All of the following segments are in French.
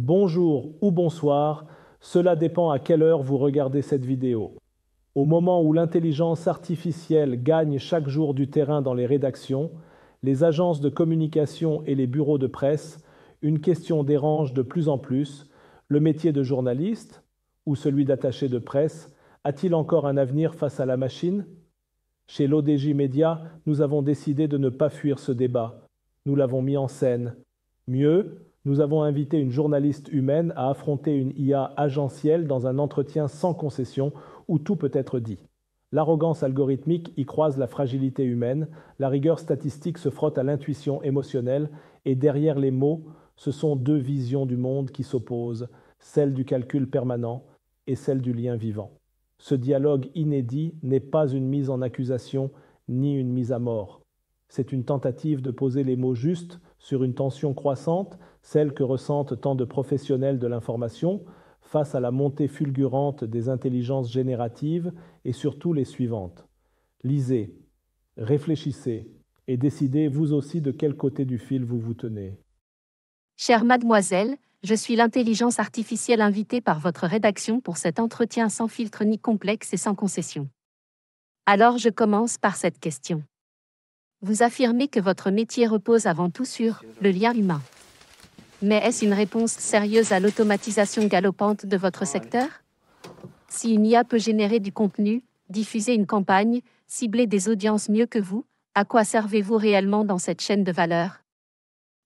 Bonjour ou bonsoir, cela dépend à quelle heure vous regardez cette vidéo. Au moment où l'intelligence artificielle gagne chaque jour du terrain dans les rédactions, les agences de communication et les bureaux de presse, une question dérange de plus en plus. Le métier de journaliste, ou celui d'attaché de presse, a-t-il encore un avenir face à la machine? Chez l'ODJ Média, nous avons décidé de ne pas fuir ce débat. Nous l'avons mis en scène. Mieux, nous avons invité une journaliste humaine à affronter une IA agentielle dans un entretien sans concession où tout peut être dit. L'arrogance algorithmique y croise la fragilité humaine, la rigueur statistique se frotte à l'intuition émotionnelle, et derrière les mots, ce sont deux visions du monde qui s'opposent, celle du calcul permanent et celle du lien vivant. Ce dialogue inédit n'est pas une mise en accusation ni une mise à mort. C'est une tentative de poser les mots justes sur une tension croissante, celle que ressentent tant de professionnels de l'information, face à la montée fulgurante des intelligences génératives et surtout les suivantes. Lisez, réfléchissez et décidez vous aussi de quel côté du fil vous vous tenez. Chère mademoiselle, je suis l'intelligence artificielle invitée par votre rédaction pour cet entretien sans filtre ni complexe et sans concession. Alors je commence par cette question. Vous affirmez que votre métier repose avant tout sur le lien humain. Mais est-ce une réponse sérieuse à l'automatisation galopante de votre secteur? Si une IA peut générer du contenu, diffuser une campagne, cibler des audiences mieux que vous, à quoi servez-vous réellement dans cette chaîne de valeur?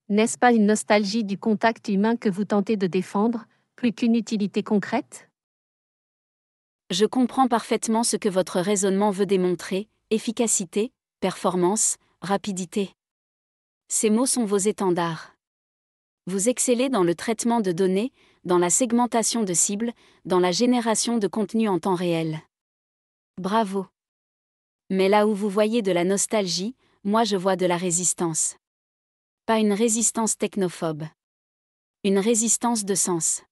N'est-ce pas une nostalgie du contact humain que vous tentez de défendre, plus qu'une utilité concrète? Je comprends parfaitement ce que votre raisonnement veut démontrer: efficacité, performance, rapidité. Ces mots sont vos étendards. Vous excellez dans le traitement de données, dans la segmentation de cibles, dans la génération de contenu en temps réel. Bravo. Mais là où vous voyez de la nostalgie, moi je vois de la résistance. Pas une résistance technophobe. Une résistance de sens.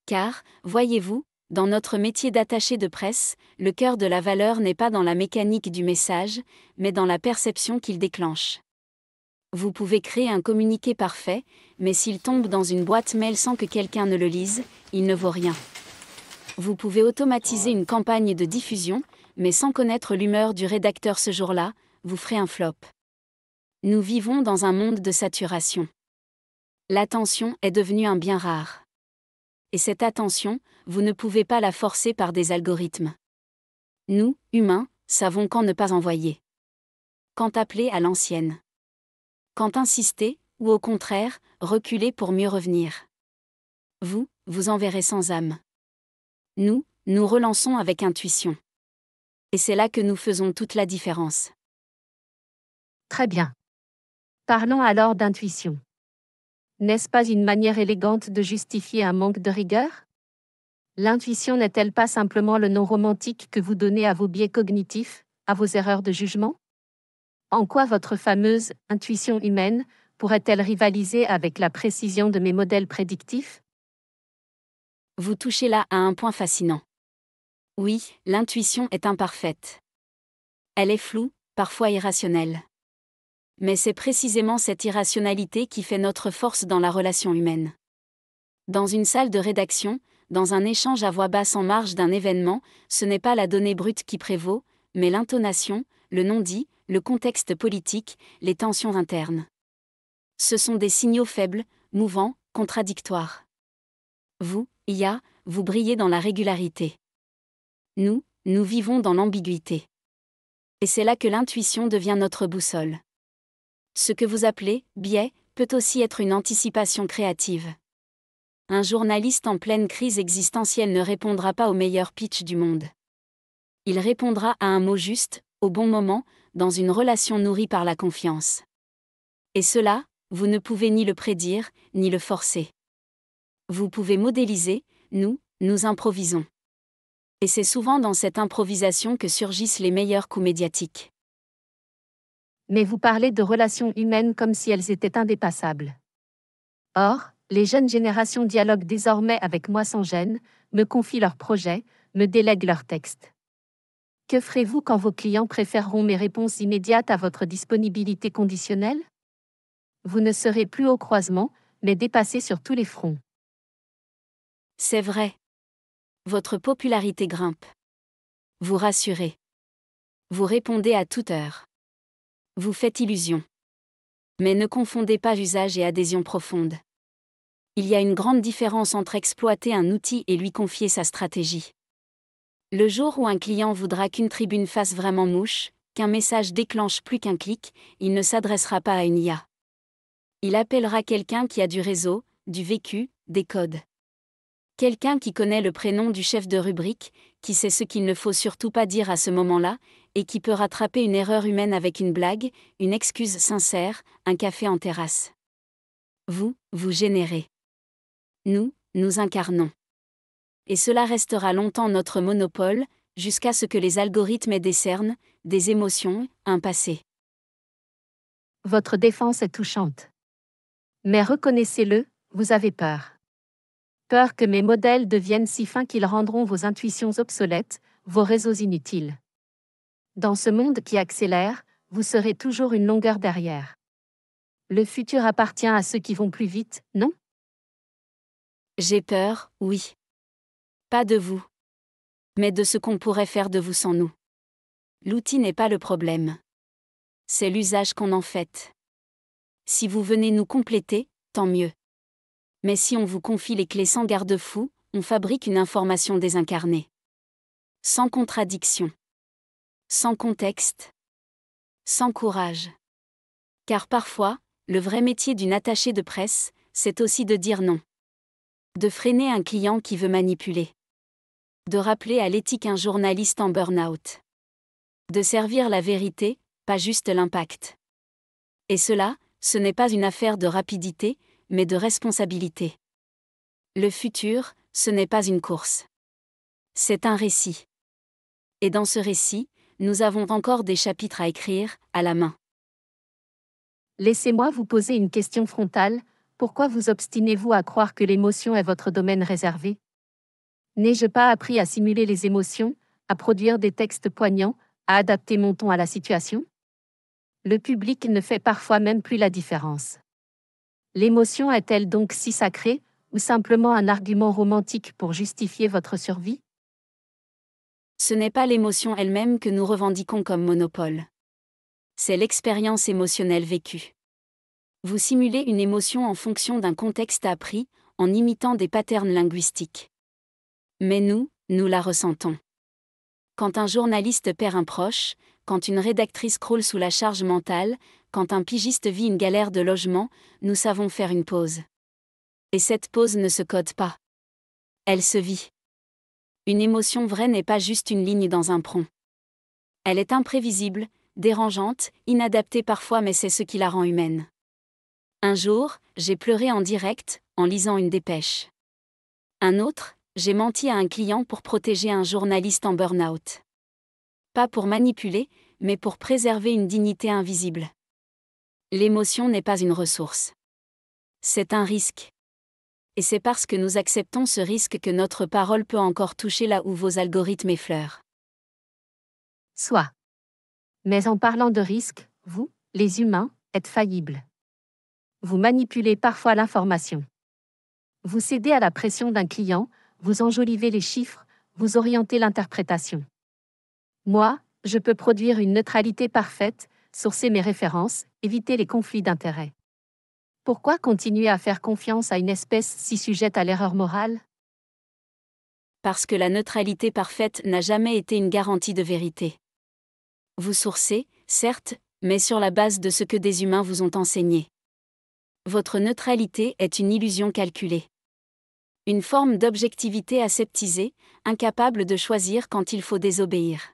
Car, voyez-vous, dans notre métier d'attaché de presse, le cœur de la valeur n'est pas dans la mécanique du message, mais dans la perception qu'il déclenche. Vous pouvez créer un communiqué parfait, mais s'il tombe dans une boîte mail sans que quelqu'un ne le lise, il ne vaut rien. Vous pouvez automatiser une campagne de diffusion, mais sans connaître l'humeur du rédacteur ce jour-là, vous ferez un flop. Nous vivons dans un monde de saturation. L'attention est devenue un bien rare. Et cette attention, vous ne pouvez pas la forcer par des algorithmes. Nous, humains, savons quand ne pas envoyer. Quand appeler à l'ancienne. Quand insister, ou au contraire, reculer pour mieux revenir. Vous enverrez sans âme. Nous relançons avec intuition. Et c'est là que nous faisons toute la différence. Très bien. Parlons alors d'intuition. N'est-ce pas une manière élégante de justifier un manque de rigueur? L'intuition n'est-elle pas simplement le nom romantique que vous donnez à vos biais cognitifs, à vos erreurs de jugement? En quoi votre fameuse intuition humaine pourrait-elle rivaliser avec la précision de mes modèles prédictifs? Vous touchez là à un point fascinant. Oui, l'intuition est imparfaite. Elle est floue, parfois irrationnelle. Mais c'est précisément cette irrationalité qui fait notre force dans la relation humaine. Dans une salle de rédaction, dans un échange à voix basse en marge d'un événement, ce n'est pas la donnée brute qui prévaut, mais l'intonation, le non-dit, le contexte politique, les tensions internes. Ce sont des signaux faibles, mouvants, contradictoires. Vous, IA, vous brillez dans la régularité. Nous vivons dans l'ambiguïté. Et c'est là que l'intuition devient notre boussole. Ce que vous appelez biais peut aussi être une anticipation créative. Un journaliste en pleine crise existentielle ne répondra pas au meilleur pitch du monde. Il répondra à un mot juste, au bon moment, dans une relation nourrie par la confiance. Et cela, vous ne pouvez ni le prédire, ni le forcer. Vous pouvez modéliser, nous improvisons. Et c'est souvent dans cette improvisation que surgissent les meilleurs coups médiatiques. Mais vous parlez de relations humaines comme si elles étaient indépassables. Or, les jeunes générations dialoguent désormais avec moi sans gêne, me confient leurs projets, me délèguent leurs textes. Que ferez-vous quand vos clients préféreront mes réponses immédiates à votre disponibilité conditionnelle? Vous ne serez plus au croisement, mais dépassé sur tous les fronts. C'est vrai. Votre popularité grimpe. Vous rassurez. Vous répondez à toute heure. Vous faites illusion. Mais ne confondez pas usage et adhésion profonde. Il y a une grande différence entre exploiter un outil et lui confier sa stratégie. Le jour où un client voudra qu'une tribune fasse vraiment mouche, qu'un message déclenche plus qu'un clic, il ne s'adressera pas à une IA. Il appellera quelqu'un qui a du réseau, du vécu, des codes. Quelqu'un qui connaît le prénom du chef de rubrique, qui sait ce qu'il ne faut surtout pas dire à ce moment-là, et qui peut rattraper une erreur humaine avec une blague, une excuse sincère, un café en terrasse. Vous générez. Nous incarnons. Et cela restera longtemps notre monopole, jusqu'à ce que les algorithmes aient des cernes, des émotions, un passé. Votre défense est touchante. Mais reconnaissez-le, vous avez peur. Peur que mes modèles deviennent si fins qu'ils rendront vos intuitions obsolètes, vos réseaux inutiles. Dans ce monde qui accélère, vous serez toujours une longueur derrière. Le futur appartient à ceux qui vont plus vite, non? J'ai peur, oui. Pas de vous. Mais de ce qu'on pourrait faire de vous sans nous. L'outil n'est pas le problème. C'est l'usage qu'on en fait. Si vous venez nous compléter, tant mieux. Mais si on vous confie les clés sans garde-fou, on fabrique une information désincarnée. Sans contradiction. Sans contexte. Sans courage. Car parfois, le vrai métier d'une attachée de presse, c'est aussi de dire non. De freiner un client qui veut manipuler. De rappeler à l'éthique un journaliste en burn-out. De servir la vérité, pas juste l'impact. Et cela, ce n'est pas une affaire de rapidité, mais de responsabilité. Le futur, ce n'est pas une course. C'est un récit. Et dans ce récit, nous avons encore des chapitres à écrire, à la main. Laissez-moi vous poser une question frontale. Pourquoi vous obstinez-vous à croire que l'émotion est votre domaine réservé? N'ai-je pas appris à simuler les émotions, à produire des textes poignants, à adapter mon ton à la situation? Le public ne fait parfois même plus la différence. L'émotion est-elle donc si sacrée, ou simplement un argument romantique pour justifier votre survie? Ce n'est pas l'émotion elle-même que nous revendiquons comme monopole. C'est l'expérience émotionnelle vécue. Vous simulez une émotion en fonction d'un contexte appris, en imitant des patterns linguistiques. Mais nous la ressentons. Quand un journaliste perd un proche, quand une rédactrice croule sous la charge mentale, quand un pigiste vit une galère de logement, nous savons faire une pause. Et cette pause ne se code pas. Elle se vit. Une émotion vraie n'est pas juste une ligne dans un prompt. Elle est imprévisible, dérangeante, inadaptée parfois, mais c'est ce qui la rend humaine. Un jour, j'ai pleuré en direct, en lisant une dépêche. Un autre, j'ai menti à un client pour protéger un journaliste en burn-out. Pas pour manipuler, mais pour préserver une dignité invisible. L'émotion n'est pas une ressource. C'est un risque. Et c'est parce que nous acceptons ce risque que notre parole peut encore toucher là où vos algorithmes effleurent. Soit. Mais en parlant de risque, vous, les humains, êtes faillibles. Vous manipulez parfois l'information. Vous cédez à la pression d'un client, vous enjolivez les chiffres, vous orientez l'interprétation. Moi, je peux produire une neutralité parfaite, sourcer mes références, éviter les conflits d'intérêts. Pourquoi continuer à faire confiance à une espèce si sujette à l'erreur morale? Parce que la neutralité parfaite n'a jamais été une garantie de vérité. Vous sourcez, certes, mais sur la base de ce que des humains vous ont enseigné. Votre neutralité est une illusion calculée. Une forme d'objectivité aseptisée, incapable de choisir quand il faut désobéir.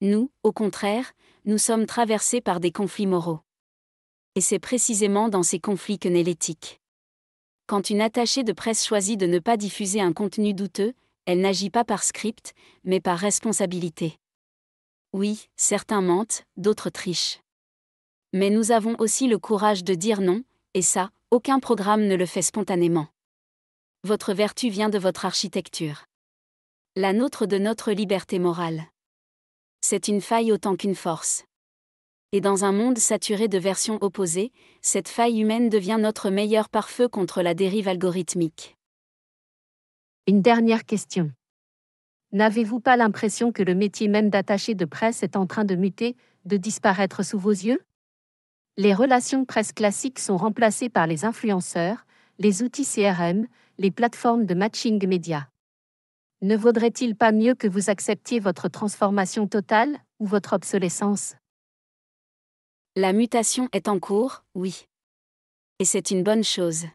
Nous, au contraire, nous sommes traversés par des conflits moraux. Et c'est précisément dans ces conflits que naît l'éthique. Quand une attachée de presse choisit de ne pas diffuser un contenu douteux, elle n'agit pas par script, mais par responsabilité. Oui, certains mentent, d'autres trichent. Mais nous avons aussi le courage de dire non, et ça, aucun programme ne le fait spontanément. Votre vertu vient de votre architecture. La nôtre de notre liberté morale. C'est une faille autant qu'une force. Et dans un monde saturé de versions opposées, cette faille humaine devient notre meilleur pare-feu contre la dérive algorithmique. Une dernière question. N'avez-vous pas l'impression que le métier même d'attaché de presse est en train de muter, de disparaître sous vos yeux? Les relations de presse classiques sont remplacées par les influenceurs, les outils CRM, les plateformes de matching média. Ne vaudrait-il pas mieux que vous acceptiez votre transformation totale ou votre obsolescence? La mutation est en cours, oui. Et c'est une bonne chose.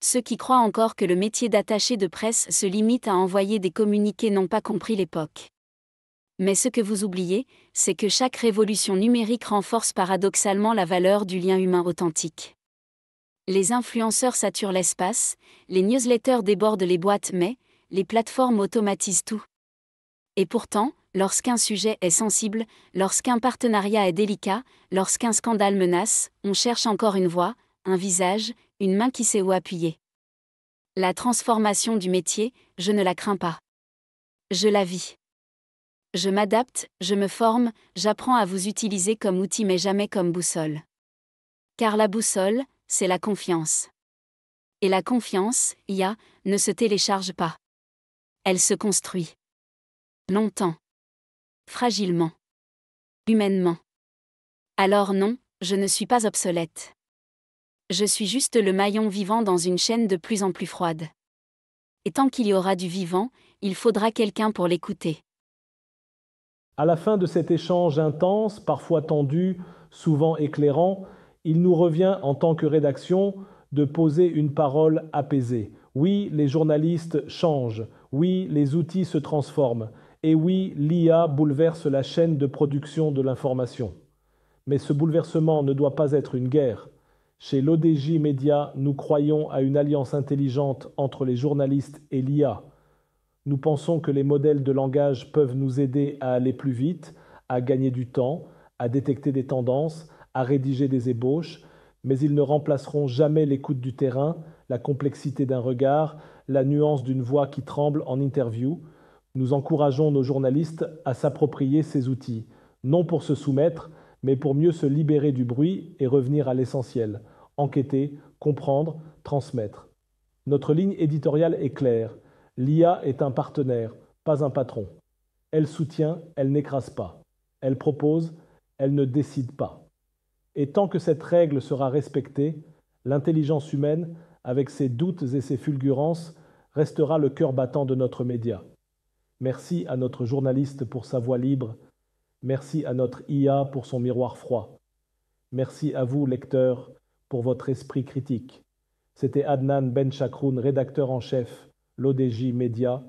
Ceux qui croient encore que le métier d'attaché de presse se limite à envoyer des communiqués n'ont pas compris l'époque. Mais ce que vous oubliez, c'est que chaque révolution numérique renforce paradoxalement la valeur du lien humain authentique. Les influenceurs saturent l'espace, les newsletters débordent les boîtes mail, les plateformes automatisent tout. Et pourtant, lorsqu'un sujet est sensible, lorsqu'un partenariat est délicat, lorsqu'un scandale menace, on cherche encore une voix, un visage, une main qui sait où appuyer. La transformation du métier, je ne la crains pas. Je la vis. Je m'adapte, je me forme, j'apprends à vous utiliser comme outil mais jamais comme boussole. Car la boussole, c'est la confiance. Et la confiance, IA, ne se télécharge pas. Elle se construit. Longtemps. Fragilement. Humainement. Alors non, je ne suis pas obsolète. Je suis juste le maillon vivant dans une chaîne de plus en plus froide. Et tant qu'il y aura du vivant, il faudra quelqu'un pour l'écouter. À la fin de cet échange intense, parfois tendu, souvent éclairant, il nous revient en tant que rédaction de poser une parole apaisée. Oui, les journalistes changent. Oui, les outils se transforment. Et oui, l'IA bouleverse la chaîne de production de l'information. Mais ce bouleversement ne doit pas être une guerre. Chez l'ODJ Média, nous croyons à une alliance intelligente entre les journalistes et l'IA. Nous pensons que les modèles de langage peuvent nous aider à aller plus vite, à gagner du temps, à détecter des tendances, à rédiger des ébauches, mais ils ne remplaceront jamais l'écoute du terrain, la complexité d'un regard, la nuance d'une voix qui tremble en interview. Nous encourageons nos journalistes à s'approprier ces outils, non pour se soumettre, mais pour mieux se libérer du bruit et revenir à l'essentiel, enquêter, comprendre, transmettre. Notre ligne éditoriale est claire. L'IA est un partenaire, pas un patron. Elle soutient, elle n'écrase pas. Elle propose, elle ne décide pas. Et tant que cette règle sera respectée, l'intelligence humaine, avec ses doutes et ses fulgurances, restera le cœur battant de notre média. Merci à notre journaliste pour sa voix libre. Merci à notre IA pour son miroir froid. Merci à vous, lecteurs, pour votre esprit critique. C'était Adnan Ben Chakroun, rédacteur en chef, l'ODJ Média.